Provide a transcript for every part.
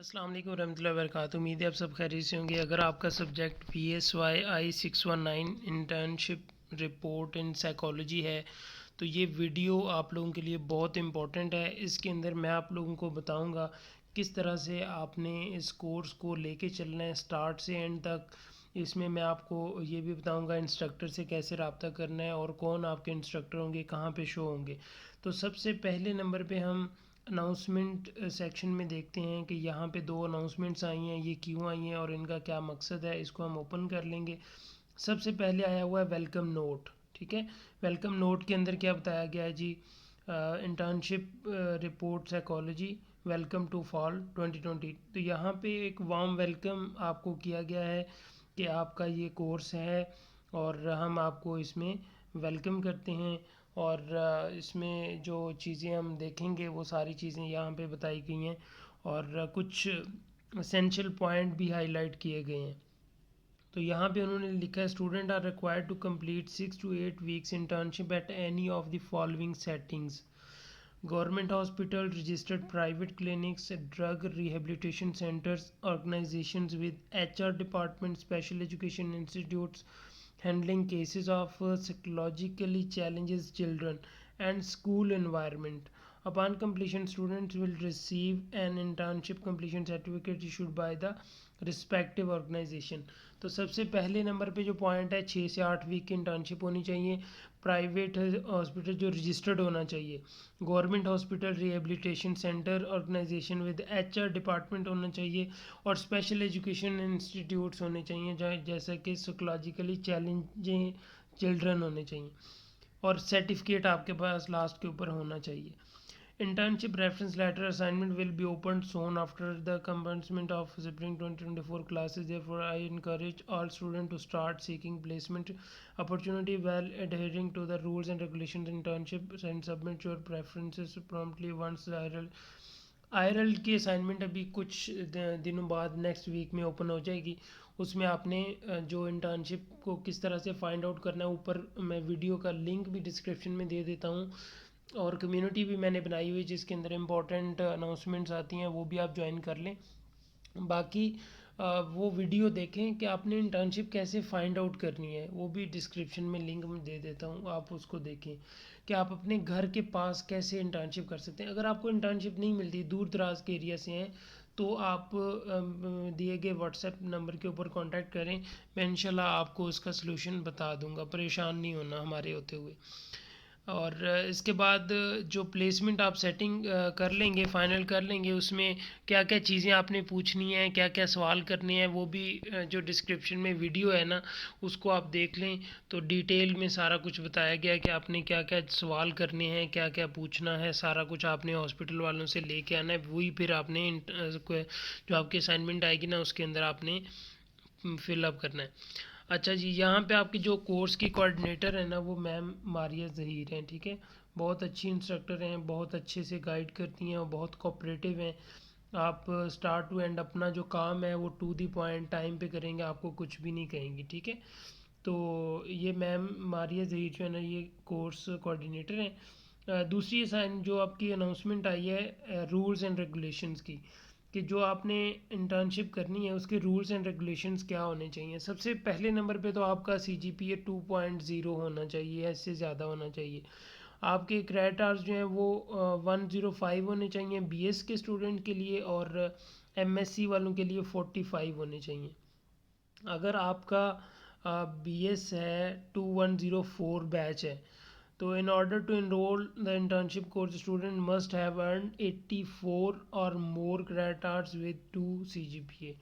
अस्सलाम वालेकुम रहमतुल्लाहि व बरकातुहू। उम्मीद है आप सब खैरियत से होंगे। अगर आपका subject PSYI 619 internship report in psychology है तो ये वीडियो आप लोगों के लिए बहुत इम्पोर्टेंट है। इसके अंदर मैं आप लोगों को बताऊंगा किस तरह से आपने इस कोर्स को लेके चलना है स्टार्ट से एंड तक। इसमें मैं आपको ये भी बताऊंगा इंस्ट्रक्टर से कैसे रब्ता करना है और कौन आपके इंस्ट्रक्टर होंगे, कहाँ पे शो होंगे। तो सबसे पहले नंबर पे हम अनाउंसमेंट सेक्शन में देखते हैं कि यहाँ पे दो अनाउंसमेंट्स आई हैं, ये क्यों आई हैं और इनका क्या मकसद है। इसको हम ओपन कर लेंगे। सबसे पहले आया हुआ है वेलकम नोट। ठीक है, वेलकम नोट के अंदर क्या बताया गया है जी, internship report psychology welcome to fall 2020। तो यहाँ पे एक वार्म वेलकम आपको किया गया है कि आपका ये कोर्स है और हम आपको इसमें वेलकम करते हैं। और इसमें जो चीज़ें हम देखेंगे वो सारी चीज़ें यहाँ पे बताई गई हैं और कुछ एसेंशियल पॉइंट भी हाईलाइट किए गए हैं। तो यहाँ पे उन्होंने लिखा है student are required to complete 6 to 8 weeks internship at any of the following settings: government hospital, registered private clinics, drug rehabilitation centres, organisations with HR department, special education institutes handling cases of psychologically challenged children, and school environment. Upon completion, students will receive an internship completion certificate issued by the respective organisation. तो सबसे पहले number पे जो point है 6 से 8 week की internship होनी चाहिए। प्राइवेट हॉस्पिटल जो रजिस्टर्ड होना चाहिए, government hospital, rehabilitation centre, organisation with HR department होना चाहिए और स्पेशल एजुकेशन इंस्टीट्यूट्स होने चाहिए जैसा कि साइकोलॉजिकली चैलेंजिंग चिल्ड्रन होने चाहिए और सर्टिफिकेट आपके पास लास्ट के ऊपर होना चाहिए। Internship reference letter assignment will be opened soon after the commencement of spring 2024 classes. Therefore, I encourage all students to start seeking placement opportunity while adhering to the rules and regulations. Internship and submit your preferences promptly once the IRL की assignment अभी कुछ दिनों बाद next week में open हो जाएगी। उसमें आपने जो इंटर्नशिप को किस तरह से फाइंड आउट करना है, ऊपर मैं वीडियो का लिंक भी डिस्क्रिप्शन में दे देता हूँ और कम्युनिटी भी मैंने बनाई हुई है जिसके अंदर इम्पोर्टेंट अनाउंसमेंट्स आती हैं, वो भी आप ज्वाइन कर लें। बाकी वो वीडियो देखें कि आपने इंटर्नशिप कैसे फाइंड आउट करनी है, वो भी डिस्क्रिप्शन में लिंक में दे देता हूँ, आप उसको देखें कि आप अपने घर के पास कैसे इंटर्नशिप कर सकते हैं। अगर आपको इंटर्नशिप नहीं मिलती, दूर दराज के एरिया से हैं, तो आप दिए गए व्हाट्सएप नंबर के ऊपर कांटेक्ट करें। मैं इंशाल्लाह आपको उसका सलूशन बता दूंगा, परेशान नहीं होना हमारे होते हुए। और इसके बाद जो प्लेसमेंट आप सेटिंग कर लेंगे, फाइनल कर लेंगे, उसमें क्या क्या चीज़ें आपने पूछनी है, क्या क्या सवाल करने हैं, वो भी जो डिस्क्रिप्शन में वीडियो है ना उसको आप देख लें। तो डिटेल में सारा कुछ बताया गया है कि आपने क्या क्या सवाल करने हैं, क्या क्या पूछना है, सारा कुछ आपने हॉस्पिटल वालों से लेके आना है। वही फिर आपने जो आपकी असाइनमेंट आएगी ना उसके अंदर आपने फिलअप करना है। अच्छा जी, यहाँ पे आपकी जो कोर्स की कोऑर्डिनेटर है ना वो मैम मारिया ज़हीर हैं। ठीक है, बहुत अच्छी इंस्ट्रक्टर हैं, बहुत अच्छे से गाइड करती हैं और बहुत कोऑपरेटिव हैं। आप स्टार्ट टू एंड अपना जो काम है वो टू दी पॉइंट टाइम पे करेंगे, आपको कुछ भी नहीं कहेंगी। ठीक है, तो ये मैम मारिया ज़हीर जो है ना ये कोर्स कोऑर्डिनेटर हैं। दूसरी साइन जो आपकी अनाउंसमेंट आई है रूल्स एंड रेगुलेशंस की, कि जो आपने इंटर्नशिप करनी है उसके रूल्स एंड रेगुलेशंस क्या होने चाहिए। सबसे पहले नंबर पे तो आपका CGPA 2.0 होना चाहिए, इससे ज़्यादा होना चाहिए। आपके क्रेडिट आवर्स जो हैं वो 105 होने चाहिए BS के स्टूडेंट के लिए, और MSc वालों के लिए 45 होने चाहिए। अगर आपका BS है 2104 बैच है, तो in order to enroll the internship course, student must have earned 84 or more credit hours with 2 CGPA,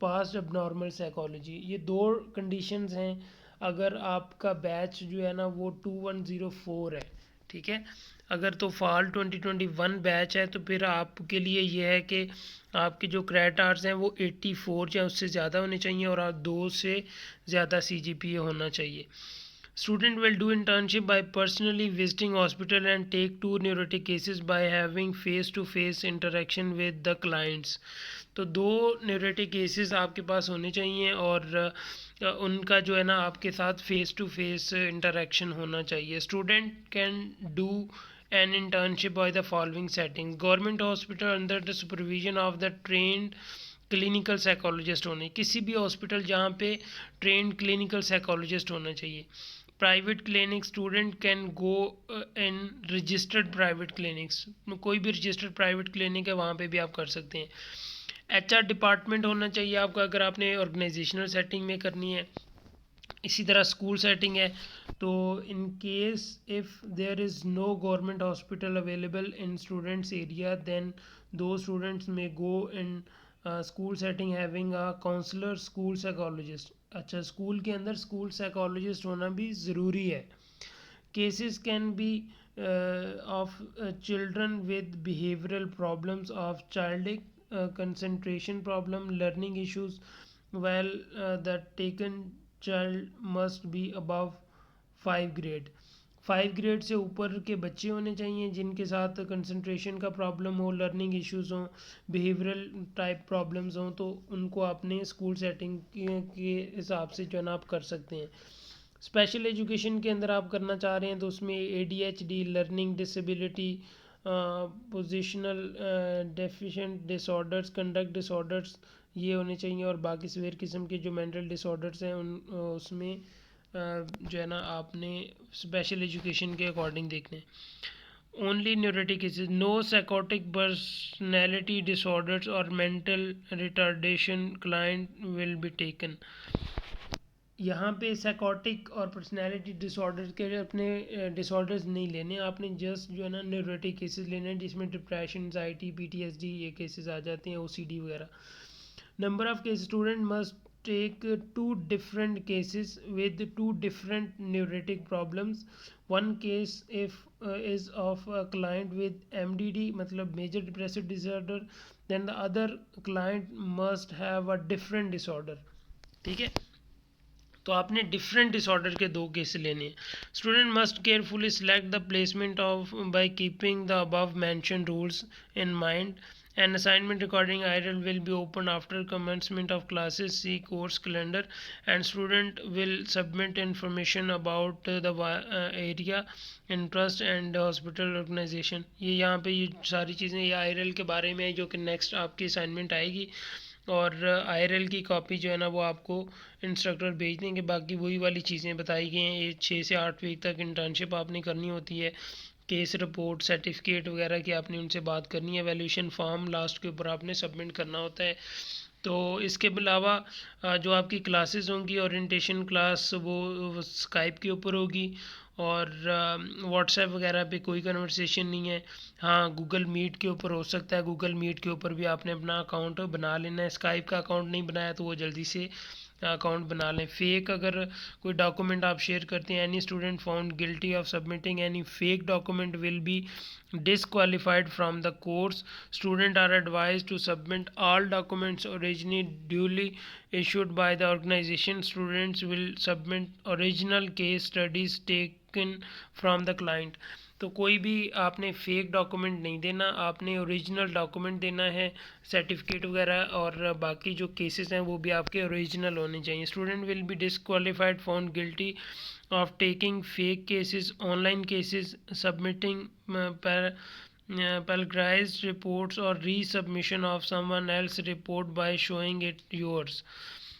passed abnormal psychology। ये दो कंडीशंस हैं। अगर आपका बैच जो है ना वो 2104 है, ठीक है, अगर तो फॉल 2021 बैच है तो फिर आपके लिए ये है कि आपके जो क्रेडिट आवर्स हैं वो 84 या उससे ज़्यादा होने चाहिए और आप 2 से ज़्यादा CGPA होना चाहिए। Student will do internship by personally visiting hospital and take 2 neurotic cases by having face-to-face interaction with the clients। तो 2 neurotic cases आपके पास होने चाहिए और उनका जो है ना आपके साथ फेस टू फेस इंटरेक्शन होना चाहिए। Student can do an internship by the following settings: government hospital under the supervision of the trend clinical psychologist होने, किसी भी हॉस्पिटल जहाँ पे ट्रेंड क्लिनिकल साइकोलॉजिस्ट होना चाहिए। Private clinic, student can go in registered private clinics, कोई भी registered private clinic है वहाँ पे भी आप कर सकते हैं। एचआर डिपार्टमेंट होना चाहिए आपका अगर आपने ऑर्गेनाइजेशनल सेटिंग में करनी है। इसी तरह स्कूल सेटिंग है तो in case if there is no government hospital available in students area then दो students may go in school setting having a counsellor school psychologist. अच्छा, स्कूल के अंदर स्कूल साइकोलॉजिस्ट होना भी ज़रूरी है। Cases can be of children with behavioral problems, of childic concentration problem, learning issues, while the taken child must be above 5 grade। 5 grade से ऊपर के बच्चे होने चाहिए जिनके साथ कंसंट्रेशन का प्रॉब्लम हो, लर्निंग इश्यूज हों, बिहेवियरल टाइप प्रॉब्लम्स हों, तो उनको अपने स्कूल सेटिंग के हिसाब से जो है ना आप कर सकते हैं। स्पेशल एजुकेशन के अंदर आप करना चाह रहे हैं तो उसमें ADHD, learning disability, positional deficient disorders, conduct disorders, ये होने चाहिए। और बाकी सीवियर किस्म के जो मेंटल डिसऑर्डर्स हैं उन उसमें जो है ना आपने स्पेशल एजुकेशन के अकॉर्डिंग देखने। Only neurotic cases, no psychotic personality disorders और mental retardation client will be taken. यहाँ पे साइकोटिक और पर्सनैलिटी डिसऑर्डर के अपने डिसऑर्डर्स नहीं लेने, आपने जस्ट जो है ना न्यूरोटिक केसेस लेने हैं जिसमें डिप्रेशन, एंजाइटी, PTSD ये केसेस आ जाते हैं, OCD वगैरह। Number of case, student must take 2 different cases with 2 different neurotic problems। one case if is of a client with MDD मतलब major depressive disorder, then the other client must have a different disorder। ठीक है, तो आपने different disorder के 2 case लेने हैं। Student must carefully select the placement of by keeping the above mention rules in mind. An assignment regarding IRL will be opened after commencement of classes. See course calendar, and student will submit information about the area interest and hospital organization। ये यहाँ पे ये सारी चीज़ें ये IRL के बारे में है जो कि नेक्स्ट आपकी असाइनमेंट आएगी, और IRL की कॉपी जो है ना वो आपको इंस्ट्रक्टर भेज देंगे। बाकी वही वाली चीज़ें बताई गई हैं, ये 6 से 8 वीक तक इंटर्नशिप आपने करनी होती है। केस रिपोर्ट, सर्टिफिकेट वगैरह की आपने उनसे बात करनी है। वैल्यूएशन फॉर्म लास्ट के ऊपर आपने सबमिट करना होता है। तो इसके अलावा जो आपकी क्लासेस होंगी, ओरिएंटेशन क्लास वो स्काइप के ऊपर होगी, और व्हाट्सएप वगैरह पे कोई कन्वर्सेशन नहीं है। हाँ, गूगल मीट के ऊपर हो सकता है, गूगल मीट के ऊपर भी आपने अपना अकाउंट बना लेना है। स्काइप का अकाउंट नहीं बनाया तो वो जल्दी से अकाउंट बना लें। फेक अगर कोई डॉक्यूमेंट आप शेयर करते हैं, any student found guilty of submitting any fake document will be disqualified from the course। Students are advised to submit all documents originally duly issued by the organization। Students will submit original case studies taken from the client। तो कोई भी आपने fake document नहीं देना, आपने original document देना है, certificate वगैरह, और बाकी जो केसेस हैं वो भी आपके ओरिजिनल होने चाहिए। Student will be disqualified found guilty of taking fake cases, online cases, submitting plagiarized reports or resubmission of someone else report by showing it yours।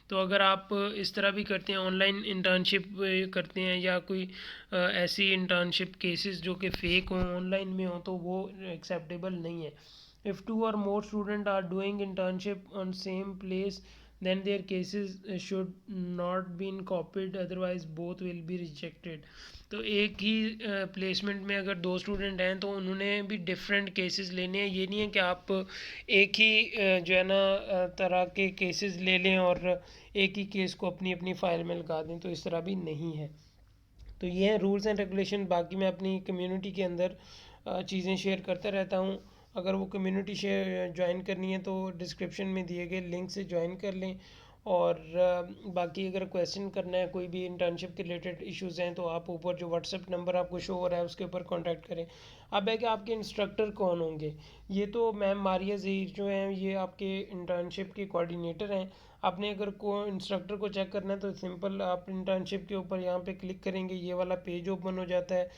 तो अगर आप इस तरह भी करते हैं, ऑनलाइन इंटर्नशिप करते हैं या कोई ऐसी इंटर्नशिप केसेस जो कि फ़ेक हों, ऑनलाइन में हो, तो वो एक्सेप्टेबल नहीं है। If 2 or more students are doing internship on same place then their cases should not be copied, otherwise both will be rejected। तो एक ही प्लेसमेंट में अगर 2 स्टूडेंट हैं तो उन्होंने भी डिफरेंट केसेस लेने हैं। ये नहीं है कि आप एक ही जो है ना तरह के केसेस ले लें और एक ही केस को अपनी अपनी फाइल में लगा दें, तो इस तरह भी नहीं है। तो ये हैं रूल्स एंड रेगुलेशन। बाकी मैं अपनी कम्युनिटी के अंदर चीज़ें शेयर करता रहता हूँ। अगर वो कम्युनिटी शेयर ज्वाइन करनी है तो डिस्क्रिप्शन में दिए गए लिंक से ज्वाइन कर लें। और बाकी अगर क्वेश्चन करना है, कोई भी इंटर्नशिप के रिलेटेड इश्यूज़ हैं, तो आप ऊपर जो व्हाट्सएप नंबर आपको शो हो रहा है उसके ऊपर कांटेक्ट करें। अब है कि आपके इंस्ट्रक्टर कौन होंगे। ये तो मैम मारिया ज़हीर जो हैं ये आपके इंटर्नशिप के कोऑर्डिनेटर हैं। आपने अगर को इंस्ट्रक्टर को चेक करना है तो सिंपल आप इंटर्नशिप के ऊपर यहाँ पे क्लिक करेंगे, ये वाला पेज ओपन हो जाता है।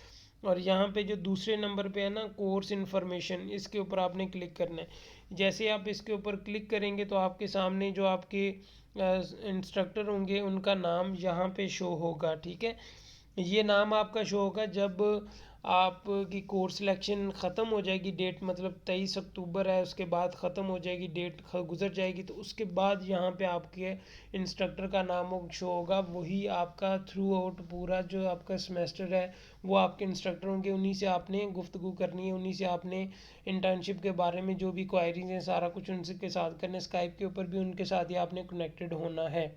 और यहाँ पे जो दूसरे नंबर पे है ना कोर्स इन्फॉर्मेशन, इसके ऊपर आपने क्लिक करना है। जैसे आप इसके ऊपर क्लिक करेंगे तो आपके सामने जो आपके इंस्ट्रक्टर होंगे उनका नाम यहाँ पे शो होगा, ठीक है। ये नाम आपका शो होगा जब आपकी कोर्स सिलेक्शन ख़त्म हो जाएगी, डेट मतलब 23 अक्टूबर है, उसके बाद ख़त्म हो जाएगी, डेट गुजर जाएगी, तो उसके बाद यहाँ पे आपके इंस्ट्रक्टर का नाम शो होगा। वही आपका थ्रू आउट पूरा जो आपका सेमेस्टर है वो आपके इंस्ट्रक्टर होंगे, उन्हीं से आपने गुफ्तगू करनी है, उन्हीं से आपने इंटर्नशिप के बारे में जो भी क्वायरीज हैं सारा कुछ उनसे के साथ करना है। स्काइप के ऊपर भी उनके साथ ही आपने कनेक्टेड होना है।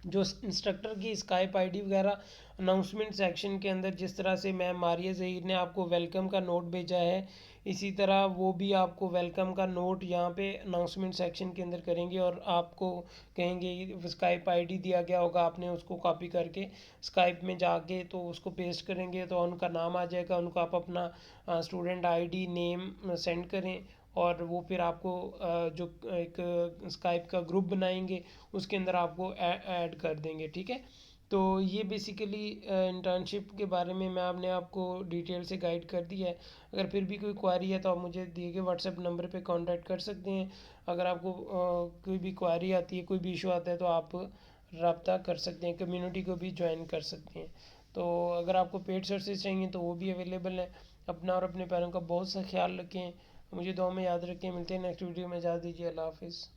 जो इंस्ट्रक्टर की स्काइप आईडी वगैरह अनाउंसमेंट सेक्शन के अंदर जिस तरह से मैम मारिया ज़हीर ने आपको वेलकम का नोट भेजा है, इसी तरह वो भी आपको वेलकम का नोट यहाँ पे अनाउंसमेंट सेक्शन के अंदर करेंगे और आपको कहेंगे स्काइप आईडी दिया गया होगा, आपने उसको कॉपी करके स्काइप में जाके तो उसको पेस्ट करेंगे तो उनका नाम आ जाएगा, उनको आप अपना स्टूडेंट आईडी नेम सेंड करें और वो फिर आपको जो एक स्काइप का ग्रुप बनाएंगे उसके अंदर आपको ऐड कर देंगे, ठीक है। तो ये बेसिकली इंटर्नशिप के बारे में मैं आपने आपको डिटेल से गाइड कर दिया है। अगर फिर भी कोई क्वारी है तो आप मुझे दिए गए व्हाट्सएप नंबर पे कांटेक्ट कर सकते हैं। अगर आपको कोई भी क्वारी आती है, कोई भी इशू आता है तो आप रब्ता कर सकते हैं, कम्युनिटी को भी ज्वाइन कर सकते हैं। तो अगर आपको पेड सर्विसेज चाहिए तो वो भी अवेलेबल है। अपना और अपने पैरों का बहुत सा ख्याल रखें, मुझे दुआ में याद रखें। मिलते हैं नेक्स्ट वीडियो में, इजाज़त दीजिए, अल्लाह हाफिज़।